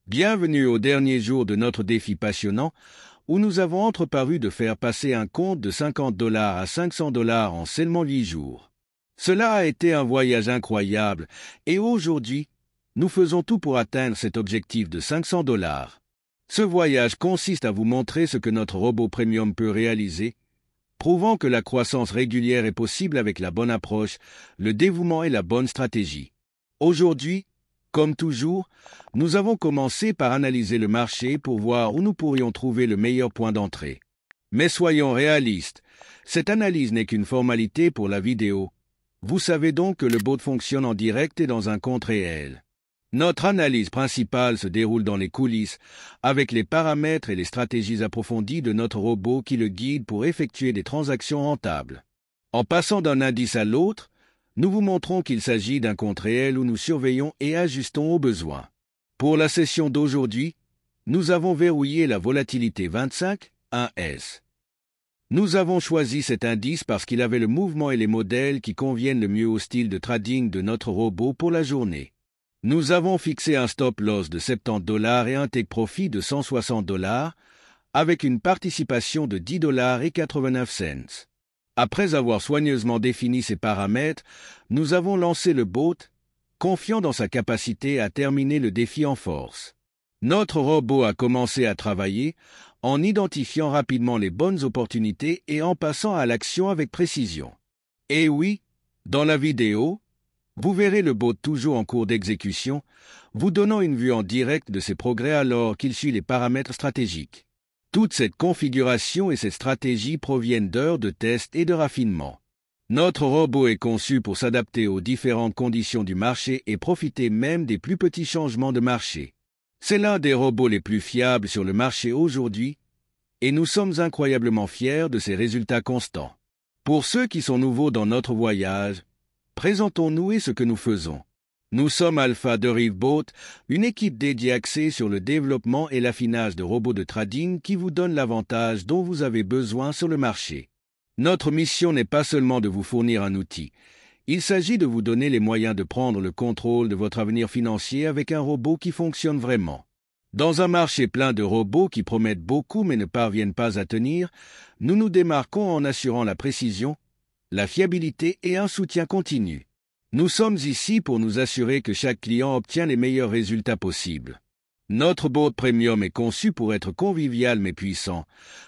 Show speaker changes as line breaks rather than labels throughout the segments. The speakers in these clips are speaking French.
Bienvenue au dernier jour de notre défi passionnant où nous avons entreparu de faire passer un compte de $50 à $500 en seulement 8 jours. Cela a été un voyage incroyable et aujourd'hui, nous faisons tout pour atteindre cet objectif de $500. Ce voyage consiste à vous montrer ce que notre robot premium peut réaliser, prouvant que la croissance régulière est possible avec la bonne approche, le dévouement et la bonne stratégie. Aujourd'hui, comme toujours, nous avons commencé par analyser le marché pour voir où nous pourrions trouver le meilleur point d'entrée. Mais soyons réalistes, cette analyse n'est qu'une formalité pour la vidéo. Vous savez donc que le bot fonctionne en direct et dans un compte réel. Notre analyse principale se déroule dans les coulisses, avec les paramètres et les stratégies approfondies de notre robot qui le guide pour effectuer des transactions rentables. En passant d'un indice à l'autre, nous vous montrons qu'il s'agit d'un compte réel où nous surveillons et ajustons aux besoins. Pour la session d'aujourd'hui, nous avons verrouillé la volatilité 25-1S. Nous avons choisi cet indice parce qu'il avait le mouvement et les modèles qui conviennent le mieux au style de trading de notre robot pour la journée. Nous avons fixé un stop loss de $70 et un take profit de $160, avec une participation de $10,89. Après avoir soigneusement défini ces paramètres, nous avons lancé le bot, confiant dans sa capacité à terminer le défi en force. Notre robot a commencé à travailler en identifiant rapidement les bonnes opportunités et en passant à l'action avec précision. Et oui, dans la vidéo, vous verrez le bot toujours en cours d'exécution, vous donnant une vue en direct de ses progrès alors qu'il suit les paramètres stratégiques. Toute cette configuration et cette stratégie proviennent d'heures de tests et de raffinement. Notre robot est conçu pour s'adapter aux différentes conditions du marché et profiter même des plus petits changements de marché. C'est l'un des robots les plus fiables sur le marché aujourd'hui, et nous sommes incroyablement fiers de ses résultats constants. Pour ceux qui sont nouveaux dans notre voyage, présentons-nous et ce que nous faisons. Nous sommes Alpha Derivbot, une équipe dédiée axée sur le développement et l'affinage de robots de trading qui vous donnent l'avantage dont vous avez besoin sur le marché. Notre mission n'est pas seulement de vous fournir un outil, il s'agit de vous donner les moyens de prendre le contrôle de votre avenir financier avec un robot qui fonctionne vraiment. Dans un marché plein de robots qui promettent beaucoup mais ne parviennent pas à tenir, nous nous démarquons en assurant la précision, la fiabilité et un soutien continu. Nous sommes ici pour nous assurer que chaque client obtient les meilleurs résultats possibles. Notre bot premium est conçu pour être convivial mais puissant,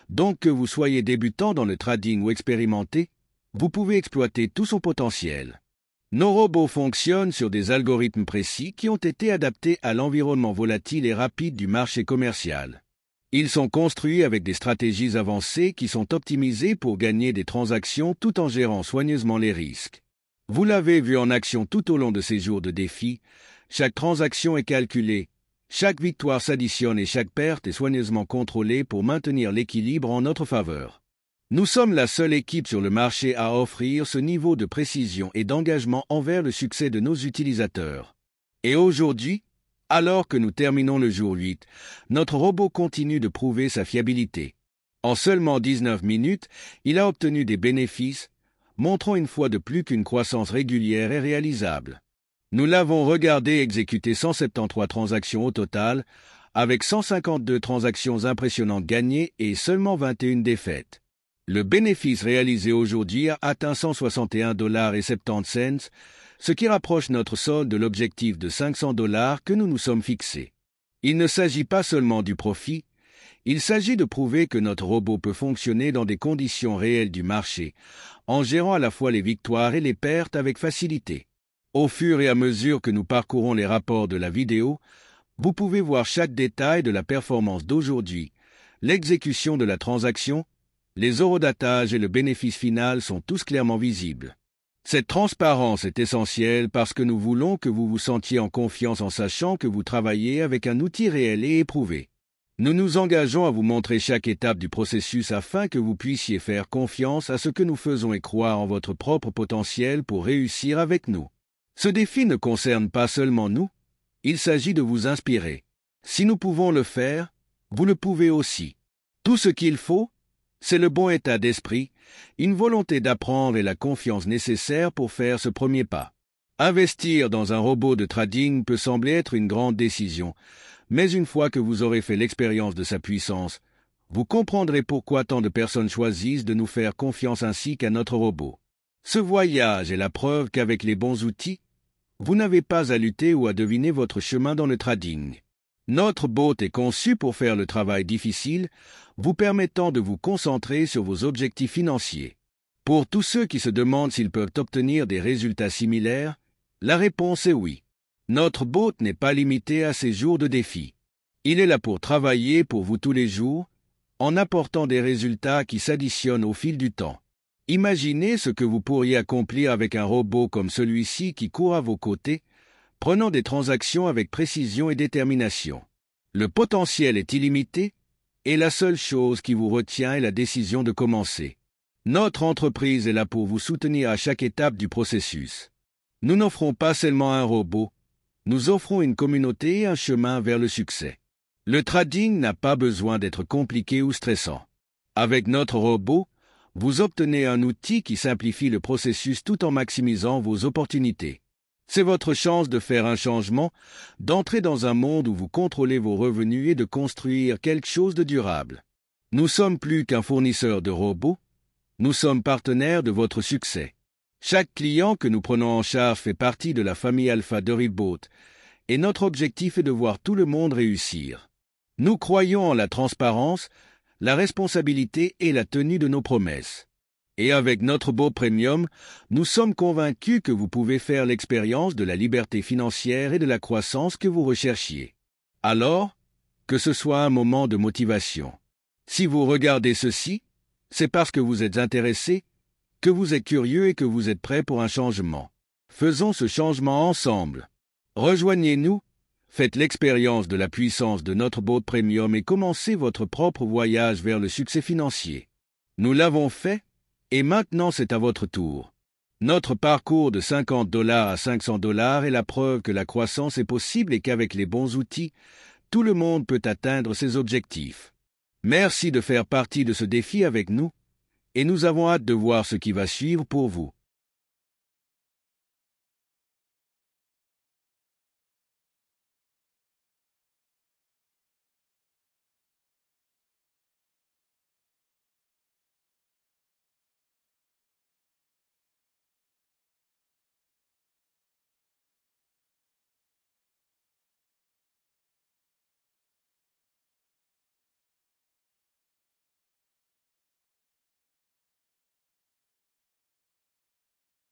donc que vous soyez débutant dans le trading ou expérimenté, vous pouvez exploiter tout son potentiel. Nos robots fonctionnent sur des algorithmes précis qui ont été adaptés à l'environnement volatile et rapide du marché commercial. Ils sont construits avec des stratégies avancées qui sont optimisées pour gagner des transactions tout en gérant soigneusement les risques. Vous l'avez vu en action tout au long de ces jours de défi, chaque transaction est calculée, chaque victoire s'additionne et chaque perte est soigneusement contrôlée pour maintenir l'équilibre en notre faveur. Nous sommes la seule équipe sur le marché à offrir ce niveau de précision et d'engagement envers le succès de nos utilisateurs. Et aujourd'hui, alors que nous terminons le jour 8, notre robot continue de prouver sa fiabilité. En seulement 19 minutes, il a obtenu des bénéfices, montrant une fois de plus qu'une croissance régulière est réalisable. Nous l'avons regardé exécuter 173 transactions au total, avec 152 transactions impressionnantes gagnées et seulement 21 défaites. Le bénéfice réalisé aujourd'hui a atteint $161,70, ce qui rapproche notre solde de l'objectif de $500 que nous nous sommes fixés. Il ne s'agit pas seulement du profit, il s'agit de prouver que notre robot peut fonctionner dans des conditions réelles du marché, en gérant à la fois les victoires et les pertes avec facilité. Au fur et à mesure que nous parcourons les rapports de la vidéo, vous pouvez voir chaque détail de la performance d'aujourd'hui, l'exécution de la transaction, les eurodatages et le bénéfice final sont tous clairement visibles. Cette transparence est essentielle parce que nous voulons que vous vous sentiez en confiance en sachant que vous travaillez avec un outil réel et éprouvé. Nous nous engageons à vous montrer chaque étape du processus afin que vous puissiez faire confiance à ce que nous faisons et croire en votre propre potentiel pour réussir avec nous. Ce défi ne concerne pas seulement nous, il s'agit de vous inspirer. Si nous pouvons le faire, vous le pouvez aussi. Tout ce qu'il faut, c'est le bon état d'esprit, une volonté d'apprendre et la confiance nécessaire pour faire ce premier pas. Investir dans un robot de trading peut sembler être une grande décision, Mais une fois que vous aurez fait l'expérience de sa puissance, vous comprendrez pourquoi tant de personnes choisissent de nous faire confiance ainsi qu'à notre robot. Ce voyage est la preuve qu'avec les bons outils, vous n'avez pas à lutter ou à deviner votre chemin dans le trading. Notre bot est conçu pour faire le travail difficile, vous permettant de vous concentrer sur vos objectifs financiers. Pour tous ceux qui se demandent s'ils peuvent obtenir des résultats similaires, la réponse est oui. Notre bot n'est pas limité à ces jours de défi. Il est là pour travailler pour vous tous les jours, en apportant des résultats qui s'additionnent au fil du temps. Imaginez ce que vous pourriez accomplir avec un robot comme celui-ci qui court à vos côtés, prenant des transactions avec précision et détermination. Le potentiel est illimité, et la seule chose qui vous retient est la décision de commencer. Notre entreprise est là pour vous soutenir à chaque étape du processus. Nous n'offrons pas seulement un robot, nous offrons une communauté et un chemin vers le succès. Le trading n'a pas besoin d'être compliqué ou stressant. Avec notre robot, vous obtenez un outil qui simplifie le processus tout en maximisant vos opportunités. C'est votre chance de faire un changement, d'entrer dans un monde où vous contrôlez vos revenus et de construire quelque chose de durable. Nous sommes plus qu'un fournisseur de robots, nous sommes partenaires de votre succès. Chaque client que nous prenons en charge fait partie de la famille Alpha de Ribot, et notre objectif est de voir tout le monde réussir. Nous croyons en la transparence, la responsabilité et la tenue de nos promesses. Et avec notre bot premium, nous sommes convaincus que vous pouvez faire l'expérience de la liberté financière et de la croissance que vous recherchiez. Alors, que ce soit un moment de motivation. Si vous regardez ceci, c'est parce que vous êtes intéressé, que vous êtes curieux et que vous êtes prêt pour un changement. Faisons ce changement ensemble. Rejoignez-nous, faites l'expérience de la puissance de notre bot premium et commencez votre propre voyage vers le succès financier. Nous l'avons fait, et maintenant c'est à votre tour. Notre parcours de $50 à $500 est la preuve que la croissance est possible et qu'avec les bons outils, tout le monde peut atteindre ses objectifs. Merci de faire partie de ce défi avec nous, et nous avons hâte de voir ce qui va suivre pour vous.